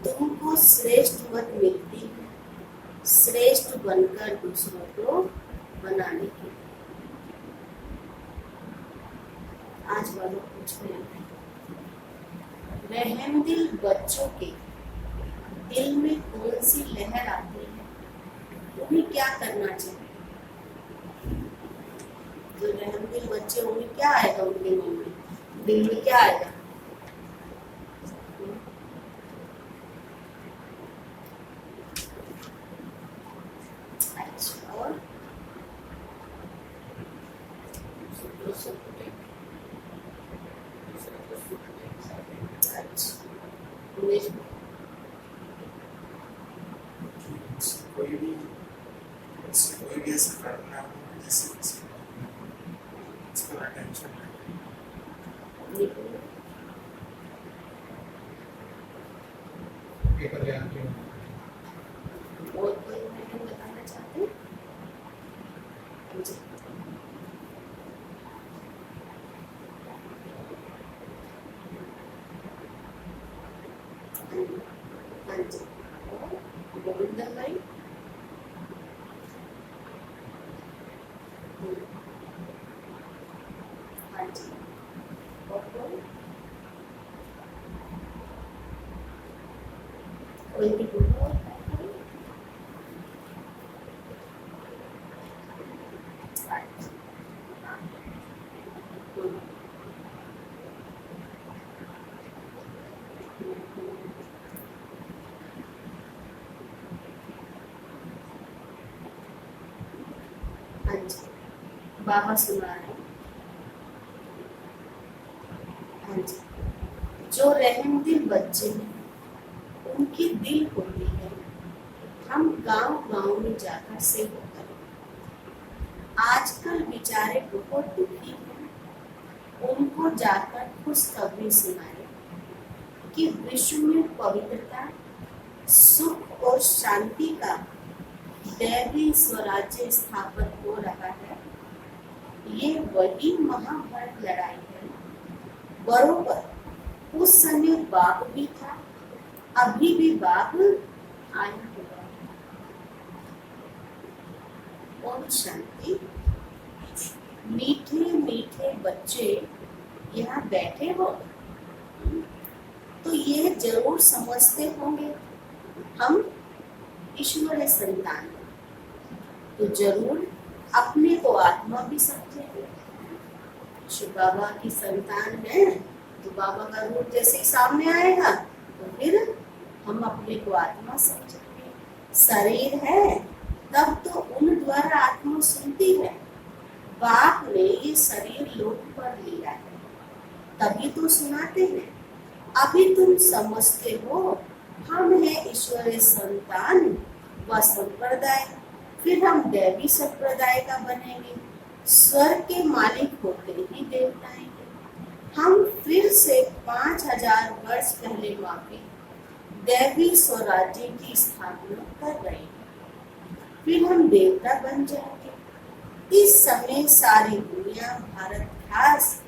तुमको श्रेष्ठ मत मिलती है श्रेष्ठ बनकर दूसरों को बनाने के लिए। आज वालों पूछ रहे हैं, रहमदिल बच्चों के दिल में कौन सी लहर आती है, उन्हें क्या करना चाहिए? जो रहमदिल बच्चे उन्हें क्या आएगा, उनके मन में दिल में क्या आएगा? अच्छा, और कोई भी ऐसा करना हो जिससे इसका अटेंशन और कोई मैडम बताना चाहते हैं? हाँ जी, गोविंदन भाई। हाँ जी, और कोई भी बोलो। हाँ जी, बाबा सुना है। हाँ जी, जो रहमदिल बच्चे हैं उनकी दिल होती है, हम गांव गांव में जाकर सेवा करें। आजकल बेचारे बहुत दुखी हैं, उनको जाकर खुशखबरी सुनाए कि विश्व में पवित्रता, सुख और शांति का दैवी स्वराज्य स्थापित हो रहा है। ये वही महाभारत लड़ाई है। बरोबर उस समय बाघ भी था, अभी भी बाघ आया हुआ और शांति। मीठे मीठे बच्चे यहाँ बैठे हो तो ये जरूर समझते होंगे हम ईश्वर संतान, तो जरूर अपने को आत्मा भी समझेंगे। शिव बाबा की संतान है तो बाबा का रूप जैसे ही सामने आएगा तो फिर हम अपने को आत्मा समझेंगे। शरीर है तब तो उन द्वारा आत्मा सुनती है। बाप ने ये शरीर लोक पर लिया है तभी तो सुनाते हैं। अभी तुम समझते हो हम हैं ईश्वरीय संतान व संप्रदाय, फिर हम दैवी संप्रदाय का बनेंगे। स्वर्ग के मालिक होते ही देवता हैं। हम फिर से 5000 वर्ष पहले माफी दैवी स्वराज्य की स्थापना कर रहे हैं, फिर हम देवता बन जाएंगे। इस समय सारी दुनिया भारत खास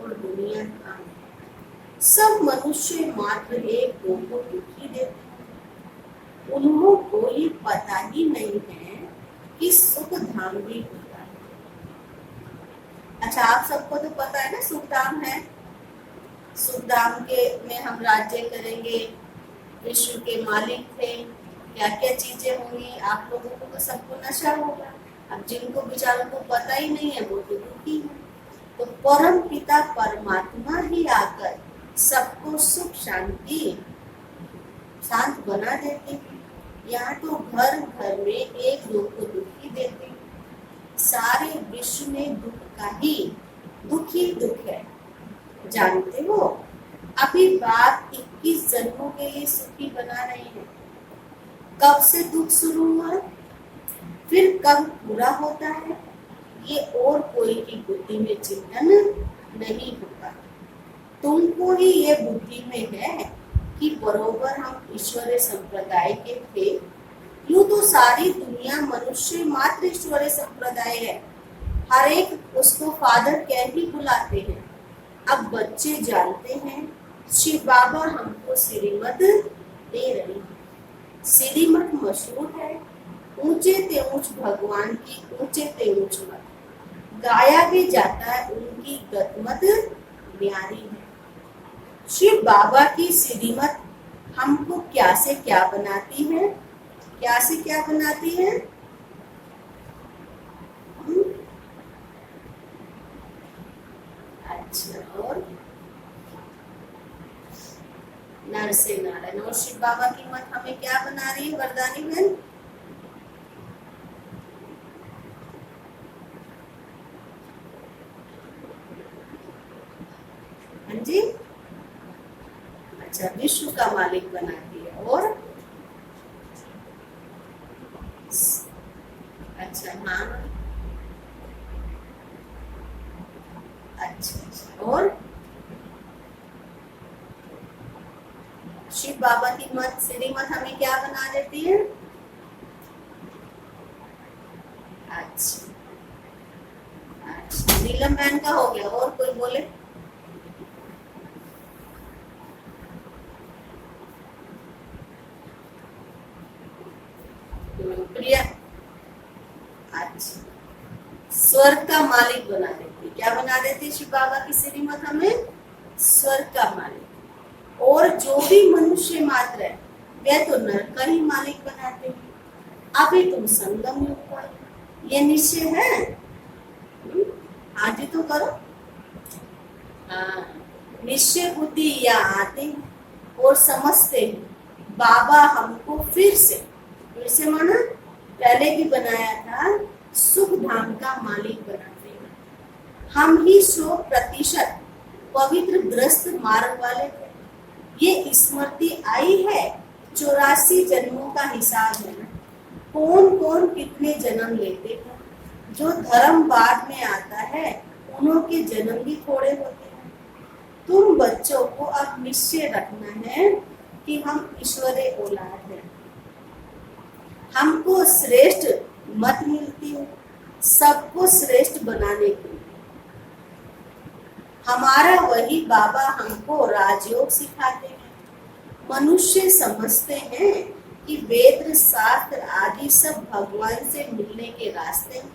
और दुनिया काम है। सब मनुष्य मात्र एक दो को दुखी देते हैं। उनको कोई पता ही नहीं है कि सुख धाम भी होता है। अच्छा, आप सबको तो पता है ना सुख धाम है। सुख धाम के में हम राज्य करेंगे, विश्व के मालिक थे, क्या क्या चीजें होंगी। आप लोगों को तो सबको नशा होगा। अब जिनको बेचारों को पता ही नहीं है वो तो दुखी है। तो परम पिता परमात्मा ही आकर सबको सुख शांति शांत बना देते हैं। यहाँ तो घर घर में एक दो को दुखी देते हैं। सारे विश्व में दुख का ही दुख है। जानते हो अभी बात 21 जन्मों के लिए सुखी बना रहे हैं। कब से दुख शुरू हुआ, फिर कब पूरा होता है, ये और कोई की बुद्धि में चिंतन नहीं होगा। तुमको ही ये बुद्धि में है कि बरोबर हम ईश्वरीय संप्रदाय के थे। यूं तो सारी दुनिया मनुष्य मात्र ईश्वरीय संप्रदाय है। हर एक उसको फादर कह ही बुलाते हैं। अब बच्चे जानते हैं शिव बाबा हमको श्रीमत दे रहे हैं। श्रीमत मशहूर है, ऊंचे ते ऊंच भगवान की ऊंचे ते ऊंच मत, गाया भी जाता है उनकी गतमत न्यारी है। शिव बाबा की श्रीमत हमको क्या से क्या बनाती है, क्या से क्या बनाती है? अच्छा, और नर से नारायण। और शिव बाबा की मत हमें क्या बना रही है वरदानी बहन? हाँ जी, अच्छा, विश्व का मालिक बनाती है। और अच्छा, हाँ, अच्छा, और शिव बाबा की मत श्रीमत हमें क्या बना देती है? अच्छा, अच्छा, नीलम बहन का हो गया। और कोई बोले? प्रिया, अच्छा, स्वर्ग का मालिक बना देती। क्या बना देती शिव बाबा की श्रीमत हमें? स्वर्ग का मालिक। और जो भी मनुष्य मात्र है वे तो नरक का ही मालिक बनाते हैं। अभी तुम संगम युग पर, ये निश्चय है। आज ही तो करो। हाँ, निश्चय बुद्धि या आते हैं और समझते हैं बाबा हमको फिर से माना पहले भी बनाया था, सुख धाम का मालिक बनाते हैं। हम ही 100% पवित्र ग्रस्त मार्ग वाले थे। ये स्मृति आई है, 84 जन्मों का हिसाब है ना। कौन कौन कितने जन्म लेते हैं। जो धर्म बाद में आता है उन्हों के जन्म भी थोड़े होते हैं। तुम बच्चों को अब निश्चय रखना है कि हम ईश्वरीय औलाद हैं। हमको श्रेष्ठ मत मिलती है सबको श्रेष्ठ बनाने के लिए। हमारा वही बाबा हमको राजयोग सिखाते हैं। मनुष्य समझते हैं कि वेद शास्त्र आदि सब भगवान से मिलने के रास्ते हैं,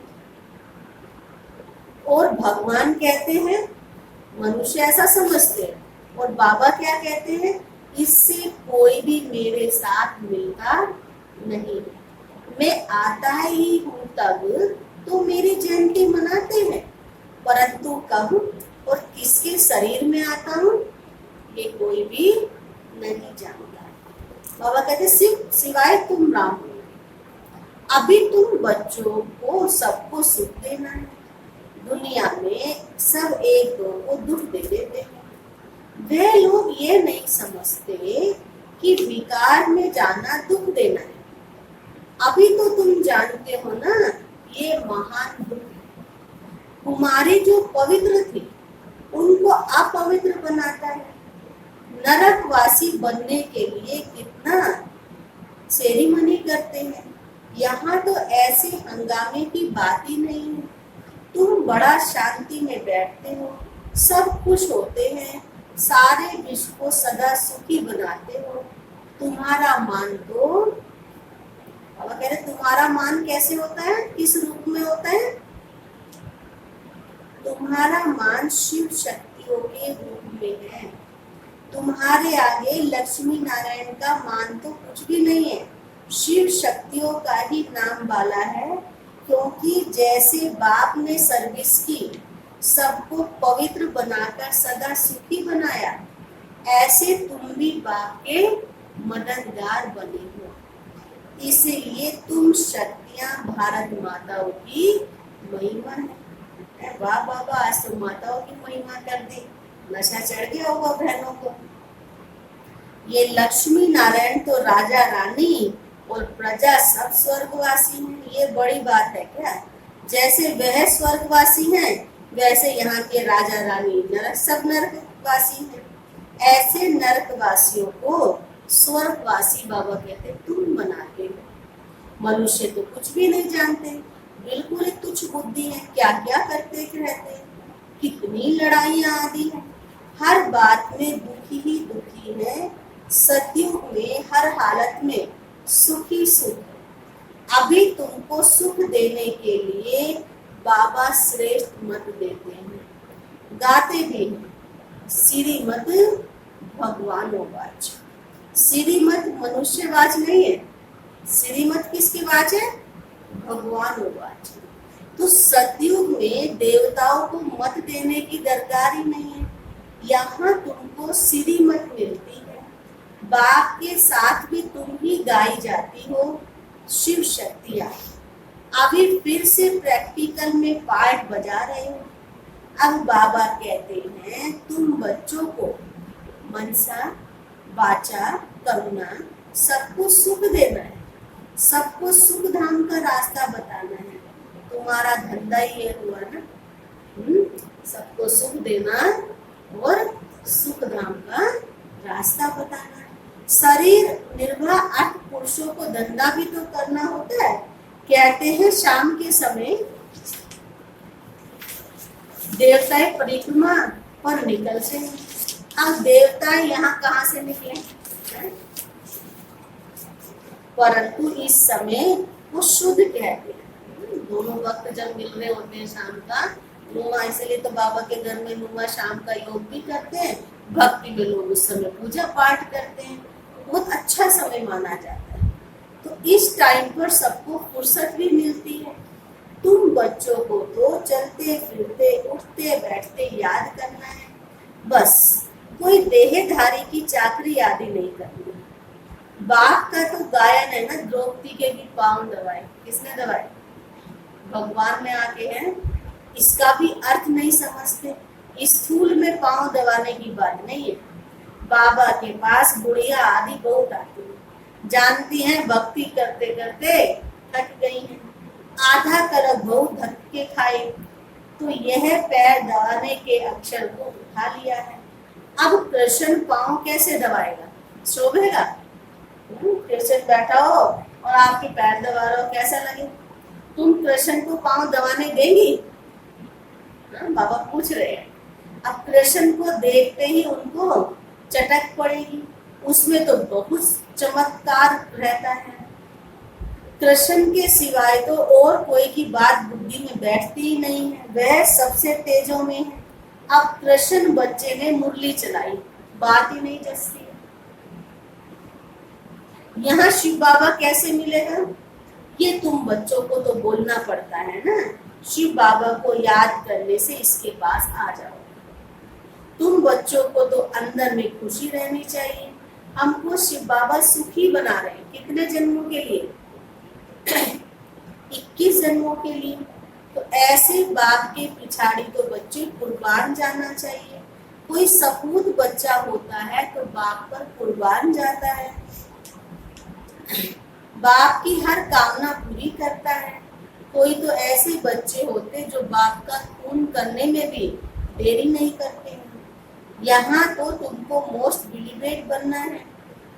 और भगवान कहते हैं, मनुष्य ऐसा समझते हैं, और बाबा क्या कहते हैं, इससे कोई भी मेरे साथ मिलता नहीं। मैं आता ही हूँ तब तो मेरी जयंती मनाते हैं, परंतु कब और किसके शरीर में आता हूँ ये कोई भी नहीं जानता। बाबा कहते सिवाय तुम राम हो। अभी तुम बच्चों को सबको सुख देना है। दुनिया में सब एक दो को दुख दे देते हैं। वे लोग ये नहीं समझते कि विकार में जाना दुख देना है। अभी तो तुम जानते हो ना, ये महान दुख है। कुमारी जो पवित्र थी उनको अपवित्र बनाता है। नरकवासी बनने के लिए कितना सेरेमनी करते हैं। यहाँ तो ऐसे हंगामे की बात ही नहीं है। तुम बड़ा शांति में बैठते हो, सब खुश होते हैं, सारे विश्व को सदा सुखी बनाते हो। तुम्हारा मान तो बाबा कह रहे, तुम्हारा मान कैसे होता है, किस रूप में होता है? तुम्हारा मान शिव शक्तियों के रूप में है। तुम्हारे आगे लक्ष्मी नारायण का मान तो कुछ भी नहीं है, शिव शक्तियों का ही नाम वाला है। क्योंकि जैसे बाप ने सर्विस की, सबको पवित्र बनाकर सदा सुखी बनाया, ऐसे तुम भी बाप के मददगार बने हो। इसलिए तुम शक्तियां भारत माताओं की महिमा है। वाह बाबा, आज तो माताओं की महिमा कर दी, नशा चढ़ गया होगा बहनों को। ये लक्ष्मी नारायण तो राजा रानी और प्रजा सब स्वर्गवासी हैं। ये बड़ी बात है क्या? जैसे वह स्वर्गवासी हैं, वैसे यहाँ के राजा रानी सब नरकवासी हैं। ऐसे नरकवासियों को स्वर्गवासी बाबा कहते तुम बनाते हो। मनुष्य तो कुछ भी नहीं जानते, बिल्कुल तुच्छ बुद्धि है, क्या क्या करते रहते हैं। कितनी लड़ाइयाँ आदि है, हर बात में दुखी ही दुखी है, सतयुग में हर हालत में सुखी सुख है। अभी तुमको सुख देने के लिए बाबा श्रेष्ठ मत देते हैं, गाते भी हैं, श्रीमद भगवानोवाच। श्रीमद मनुष्यवाच नहीं है, श्रीमद किसकी वाच है? भगवानोवाच। तो सतयुग में देवताओं को मत देने की दरकार ही नहीं है, यहाँ तुमको श्रीमत मिलती है। बाप के साथ भी तुम ही गाई जाती हो शिव शक्तियाँ। अभी फिर से प्रैक्टिकल में पार्ट बजा रहे हो। अब बाबा कहते हैं तुम बच्चों को मनसा वाचा करुणा सबको सुख देना है, सबको सुख धाम का रास्ता बताना है। तुम्हारा धंधा ये हुआ ना, सबको सुख देना और सुख धाम का रास्ता बताना। शरीर निर्वाह 8 पुरुषों को धंधा भी तो करना होता है। कहते हैं शाम के समय देवता परिक्रमा पर निकलते हैं। अब देवता यहाँ कहाँ से निकले? परंतु इस समय वो शुद्ध कहते हैं। दोनों वक्त जब मिल रहे होते हैं शाम का नुमा, इसलिए तो बाबा के घर में नुमा शाम का योग भी करते हैं। भक्ति में लोग उस समय पूजा पाठ करते हैं, बहुत अच्छा समय माना जाता है। तो इस टाइम पर सबको फुर्सत भी मिलती है। तुम बच्चों को तो चलते फिरते उठते बैठते याद करना है, बस कोई देहधारी की चाकरी आदि नहीं करनी। बाप का तो गायन है ना, द्रौपदी के भी पाँव दबाए, किसने दबाए? भगवान में आके हैं। इसका भी अर्थ नहीं समझते। स्थूल में पाँव दबाने की बात नहीं है। बाबा के पास बुढ़िया आदि बहुत आती है, जानती हैं भक्ति करते करते थक गई हैं, आधा कलक बहुत धक्के खाए, तो यह पैर दबाने के अक्षर को उठा लिया है। अब कृष्ण पाँव कैसे दबाएगा? शोभेगा? कृष्ण बैठा हो और आपके पैर दबा रहे हो, कैसा लगे? तुम कृष्ण को पाँव दबाने देंगी? बाबा पूछ रहे हैं। अब कृष्ण को देखते ही उनको चटक पड़ेगी, उसमें तो बहुत चमत्कार रहता है। कृष्ण के सिवाय तो और कोई की बात बुद्धि में बैठती ही नहीं है, वह सबसे तेजों में है। अब कृष्ण बच्चे ने मुरली चलाई, बात ही नहीं जसती। यहाँ शिव बाबा कैसे मिलेगा? ये तुम बच्चों को तो बोलना पड़ता है ना, शिव बाबा को याद करने से इसके पास आ जाओ। तुम बच्चों को तो अंदर में खुशी रहनी चाहिए। हमको शिव बाबा सुखी बना रहे हैं। कितने जन्मों के लिए? 21 जन्मों के लिए। तो ऐसे बाप के पिछाड़ी तो बच्चे कुर्बान जाना चाहिए। कोई सपूत बच्चा होता है तो बाप पर कुर्बान जाता है, बाप की हर कामना पूरी करता है। कोई तो ऐसे बच्चे होते जो बाप का खून करने में भी देरी नहीं करते हैं। यहाँ तो तुमको मोस्ट बिलीवेड बनना है,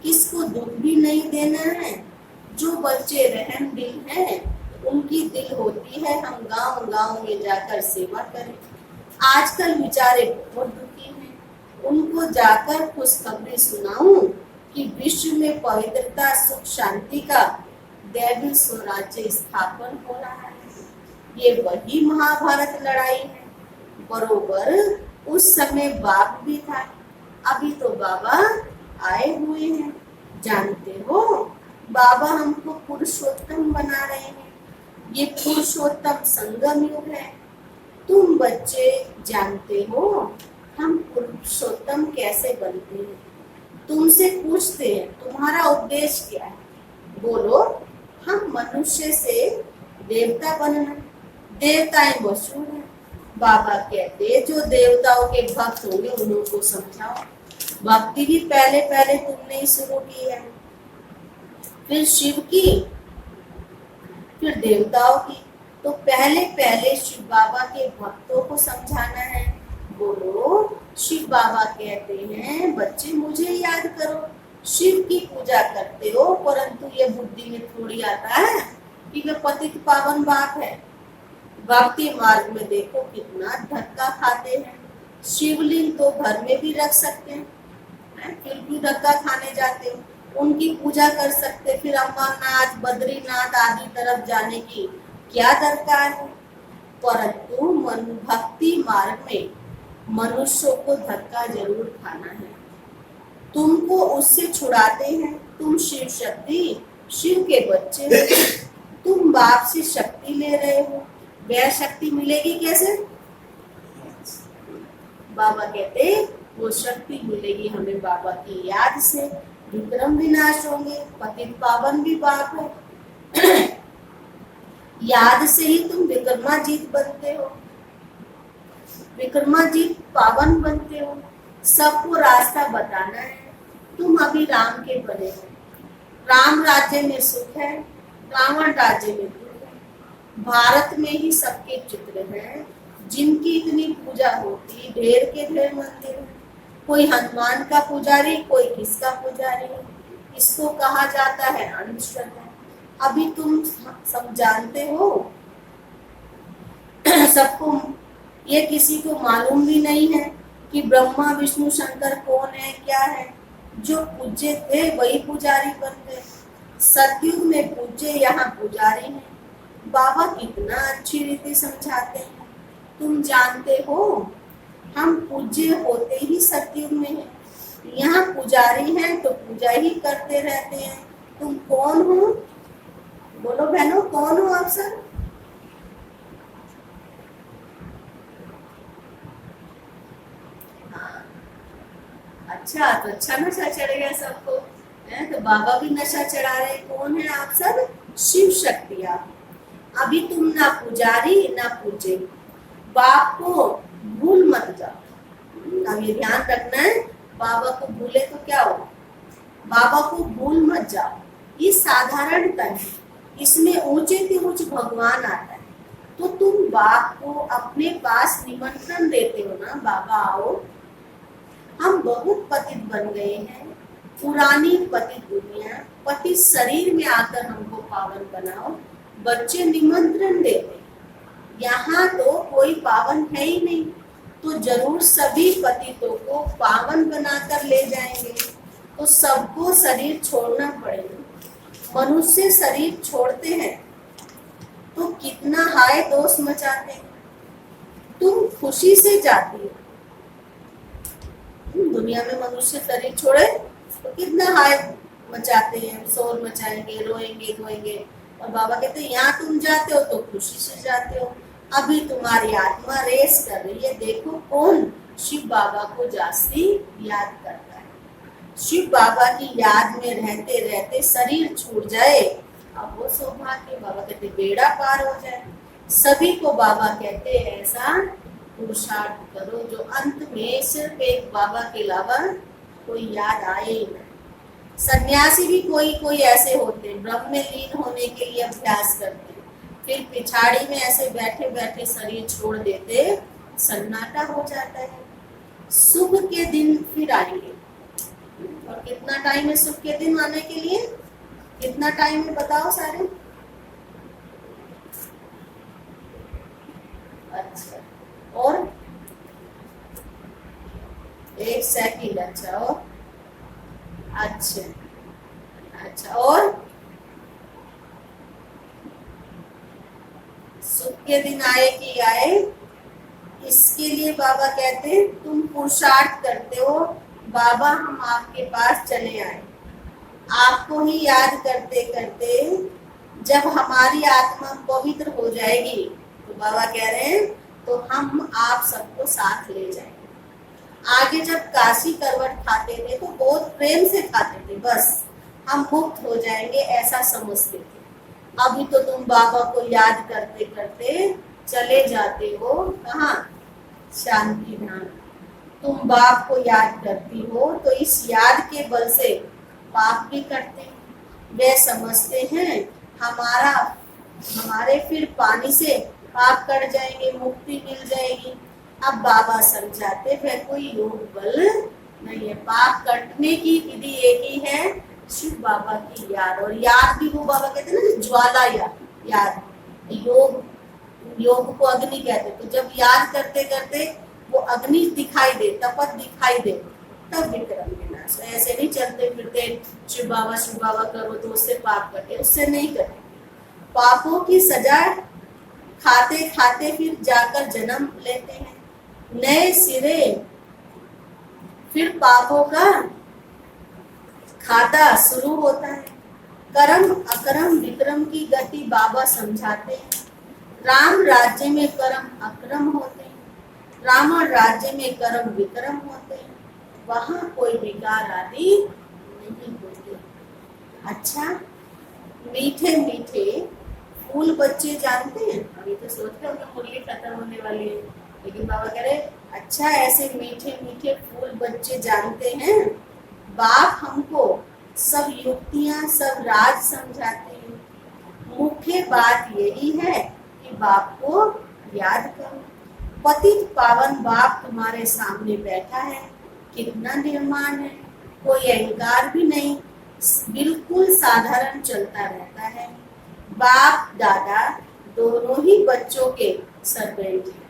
किसको दुख भी नहीं देना है। जो बच्चे रहम दिल हैं, उनकी दिल होती है हम गांव गांव में जाकर सेवा करें। आजकल बेचारे बहुत दुखी हैं, उनको जाकर खुशखबरी सुनाऊं कि विश्व में पवित्रता सुख शांति का दैवी स्वराज्य स्थापन हो रहा है। ये वही महाभारत लड़ाई है। बरोबर उस समय बाप भी था, अभी तो बाबा आए हुए हैं। जानते हो बाबा हमको पुरुषोत्तम बना रहे हैं। ये पुरुषोत्तम संगम युग है। तुम बच्चे जानते हो हम पुरुषोत्तम कैसे बनते हैं? तुमसे पूछते हैं तुम्हारा उद्देश्य क्या है? बोलो हम मनुष्य से देवता बनना। देवताएं मशहूर हैं। बाबा कहते जो देवताओं के भक्त होंगे उनको समझाओ। भक्ति भी पहले पहले तुमने ही शुरू की है, फिर शिव की, फिर देवताओं की। तो पहले पहले शिव बाबा के भक्तों को समझाना है। बोलो शिव बाबा कहते हैं बच्चे मुझे याद करो। शिव की पूजा करते हो, परंतु ये बुद्धि में थोड़ी आता है कि वे पतित पावन बाप है। भक्ति मार्ग में देखो कितना धक्का खाते हैं। शिवलिंग तो घर में भी रख सकते हैं, फिर क्यों धक्का खाने जाते हो? उनकी पूजा कर सकते, फिर अमरनाथ बद्रीनाथ आदि तरफ जाने की क्या दरकार है? परंतु मन भक्ति मार्ग में मनुष्यों को धक्का जरूर खाना है। तुमको उससे छुड़ाते हैं। तुम शिव शक्ति, शिव के बच्चे हो, तुम बाप से शक्ति ले रहे हो, वह शक्ति मिलेगी कैसे? बाबा कहते वो शक्ति मिलेगी हमें बाबा की याद से। विक्रम विनाश होंगे, पतित पावन भी बाप हो। याद से ही तुम विक्रमाजीत बनते हो, विक्रमाजीत पावन बनते हो। सबको रास्ता बताना है। तुम अभी राम के बने हो। राम राज्य में सुख है, रावण राज्य में दुख है। भारत में ही सबके चित्र हैं जिनकी इतनी पूजा होती, ढेर के ढेर मंदिर हैं। कोई हनुमान का पुजारी, कोई किसका पुजारी। इसको कहा जाता है अंधश्रद्धा। अभी तुम सब जानते हो, सबको, ये किसी को मालूम भी नहीं है कि ब्रह्मा विष्णु शंकर कौन है, क्या है। जो पूज्य थे वही पुजारी बन गए। सतयुग में पूज्य, यहाँ पुजारी हैं। बाबा कितना अच्छी रीति समझाते हैं। तुम जानते हो हम पूज्य होते ही सतयुग में हैं, यहाँ पुजारी हैं तो पूजा ही करते रहते हैं। तुम कौन हो? बोलो बहनों, कौन हो आप सब? हाँ, अच्छा, तो अच्छा नशा चढ़ गया सबको है, तो बाबा भी नशा चढ़ा रहे। कौन है आप सब? शिव शक्तियां। अभी तुम ना पुजारी ना पूजे। बाप को भूल मत जाओ। अब ये ध्यान रखना है, बाबा को भूले तो क्या हो? बाबा को भूल मत जाओ। ये साधारणता है, इसमें ऊंचे से ऊंचे भगवान आता है। तो तुम बाप को अपने पास निमंत्रण देते हो ना, बाबा आओ, हम बहुत पतित बन गए हैं। पुरानी पतित दुनिया, पतित शरीर में आकर हमको पावन बनाओ। बच्चे निमंत्रण देते, यहाँ तो कोई पावन है ही नहीं, तो जरूर सभी पतितों को पावन बनाकर ले जाएंगे। तो सबको शरीर छोड़ना पड़ेगा। मनुष्य शरीर छोड़ते हैं तो कितना हाय दोष मचाते हैं। तुम खुशी से जाती हो, दुनिया में मनुष्य शरीर छोड़े तो कितना हाय मचाते हैं, शोर मचाएंगे, रोएंगे धोएंगे। और बाबा कहते हैं यहाँ तुम जाते हो तो खुशी से जाते हो। अभी तुम्हारी आत्मा रेस कर रही है। देखो कौन शिव बाबा को जास्ती याद करता है। शिव बाबा की याद में रहते रहते शरीर छूट जाए, अब वो सौभाग्य। बाबा कहते बेड़ा पार हो जाए। सभी को बाबा कहते हैं ऐसा पुरुषार्थ करो जो अंत में सिर्फ एक बाबा के अलावा कोई याद आए ही नहीं। सन्यासी भी कोई कोई ऐसे होते हैं, ब्रह्म में लीन होने के लिए अभ्यास करते हैं, फिर पिछाड़ी में ऐसे बैठे बैठे शरीर छोड़ देते, सन्नाटा हो जाता है। सुख के दिन फिर आएंगे। और कितना टाइम है सुख के दिन आने के लिए? कितना टाइम है बताओ सारे? अच्छा, और 1 सेकंड। अच्छा, और अच्छा अच्छा, और सुख के दिन आए कि आए, इसके लिए बाबा कहते हैं तुम पुरुषार्थ करते हो। बाबा हम आपके पास चले आए, आपको ही याद करते करते जब हमारी आत्मा पवित्र हो जाएगी तो बाबा कह रहे हैं तो हम आप सबको साथ ले जाएंगे। आगे जब काशी करवट खाते थे तो बहुत प्रेम से खाते थे, बस हम मुक्त हो जाएंगे ऐसा समझते थे। अभी तो तुम बाबा को याद करते करते चले जाते हो कहाँ? शांति धाम। तुम बाप को याद करती हो तो इस याद के बल से पाप भी करते हैं। वे समझते हैं हमारे फिर पानी से पाप कट जाएंगे, मुक्ति मिल जाएगी। अब बाबा समझाते फिर कोई योग बल नहीं है। पाप कटने की विधि एक ही है, शिव बाबा की याद। और याद भी वो बाबा कहते हैं ना ज्वाला याद। योग को अग्नि कहते। तो जब याद करते करते वो अग्नि दिखाई दे, तपत दिखाई दे, तब विक्रम विनाश। ऐसे नहीं चलते फिरते शिव बाबा करो तो उससे पाप कटे, उससे नहीं कटे। पापों की सजा खाते खाते फिर जाकर जन्म लेते हैं नए सिरे, फिर पापों का खाता शुरू होता है। कर्म अकर्म विक्रम की गति बाबा समझाते हैं। राम राज्य में कर्म अकर्म होते हैं, रावण राज्य में कर्म विक्रम होते हैं, वहां कोई विकार आदि नहीं होते। अच्छा, मीठे मीठे फूल बच्चे जानते हैं? अभी तो सोचते हैं मुरली खत्म होने वाली है, लेकिन बाबा कह रहे अच्छा ऐसे मीठे मीठे फूल बच्चे जानते हैं। बाप हमको सब युक्तियां सब राज समझाते हैं। मुख्य बात यही है कि बाप को याद करो। पतित पावन बाप तुम्हारे सामने बैठा है, कितना निर्माण है, कोई अहंकार भी नहीं, बिल्कुल साधारण चलता रहता है। बाप दादा दोनों ही बच्चों के सर्वेंट हैं।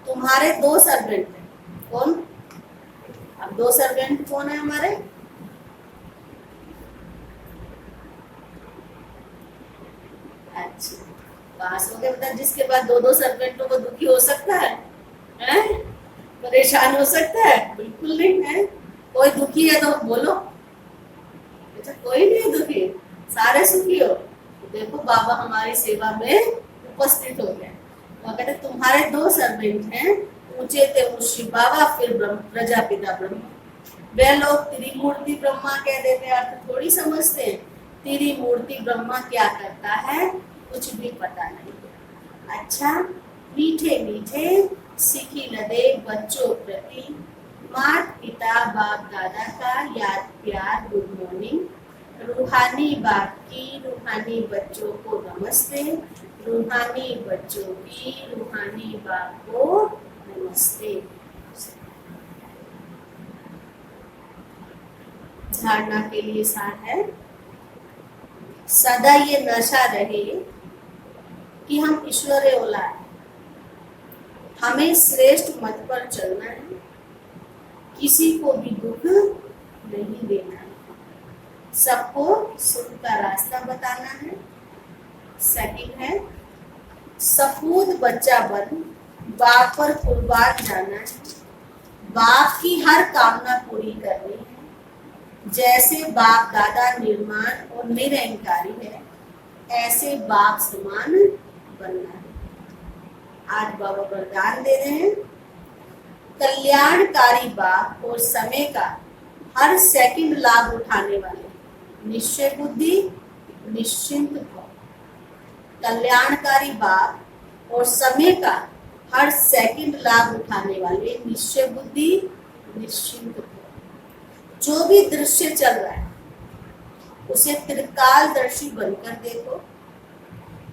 तुम्हारे 2 सर्वेंट हैं, कौन? अब 2 सर्वेंट कौन है हमारे? अच्छा, पास हो गए। बता, जिसके पास 2 सर्वेंट हो वो दुखी हो सकता है? परेशान हो सकता है? बिल्कुल नहीं है। कोई दुखी है तो बोलो। अच्छा, कोई नहीं दुखी, सारे सुखी हो। देखो बाबा हमारी सेवा में उपस्थित हो गए। वो कहते तुम्हारे 2 सर्वेंट हैं, ऊंचे थे शिव बाबा, फिर प्रजापिता ब्रह्मा। वे लोग त्रिमूर्ति ब्रह्मा कह देते, अर्थ थोड़ी समझते हैं। त्रिमूर्ति ब्रह्मा क्या करता है कुछ भी पता नहीं। अच्छा, मीठे मीठे सीखी लदे बच्चों प्रति माता पिता बाप दादा का याद प्यार गुड मॉर्निंग। रूहानी बाप की रूहानी बच्चों को नमस्ते, रूहानी बच्चों की रूहानी बाप को नमस्ते। धारणा के लिए सार है, सदा ये नशा रहे कि हम ईश्वरीय औलाद, हमें श्रेष्ठ मत पर चलना है, किसी को भी दुख नहीं देना है, सबको सुख का रास्ता बताना है। सेकंड है, सपूत बच्चा बन बाप पर कुर्बान जाना है, बाप की हर कामना पूरी करनी है। जैसे बाप दादा निर्माण और निरंकारी है, ऐसे बाप समान बनना है। आज बाबा वरदान दे रहे हैं, कल्याणकारी बाप और समय का हर सेकंड लाभ उठाने वाले निश्चय बुद्धि निश्चिंत भव। कल्याणकारी बाप और समय का हर सेकंड लाभ उठाने वाले निश्चय बुद्धि निश्चिंत भव। जो भी दृश्य चल रहा है उसे त्रिकालदर्शी बनकर देखो,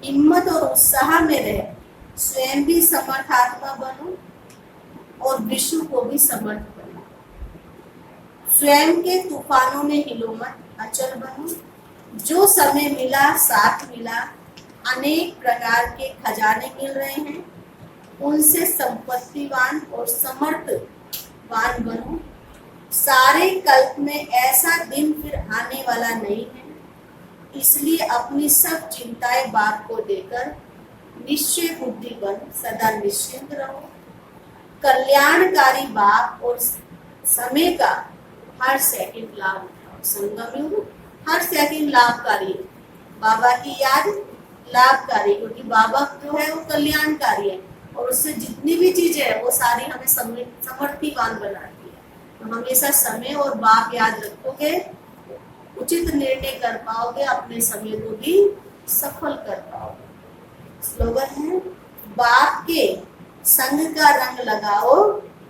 हिम्मत और उत्साह में रहे, स्वयं भी समर्थात्मा बनो और विश्व को भी समर्थ बनो। स्वयं के तूफानों में हिलो मत, अचल बनो। जो समय मिला साथ मिला, अनेक प्रकार के खजाने मिल रहे हैं, उनसे संपत्तिवान और समर्थवान बनो। सारे कल्प में ऐसा दिन फिर आने वाला नहीं है, इसलिए अपनी सब चिंताएं बाप को देकर निश्चय बुद्धि बन सदा निश्चिंत रहो। कल्याणकारी बाप और समय का हर सेकंड लाभ उठाओ। संगम युग हर सेकंड लाभकारी है। बाबा की याद लाभकारी, क्योंकि बाबा जो है वो कल्याणकारी है और उससे जितनी भी चीजें है वो सारी हमें समर्थिवान बनाती है। तो हमेशा समय और बाप याद रखोगे, उचित निर्णय कर पाओगे, अपने समय को भी सफल कर पाओगे। स्लोगन है, बाप के संग का रंग लगाओ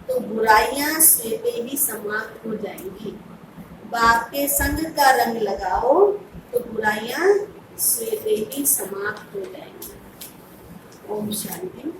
तो बुराइयां स्वतः ही समाप्त हो जाएंगी। बाप के संग का रंग लगाओ तो बुराइयां स्वतः ही समाप्त हो जाएंगी। ओम शांति।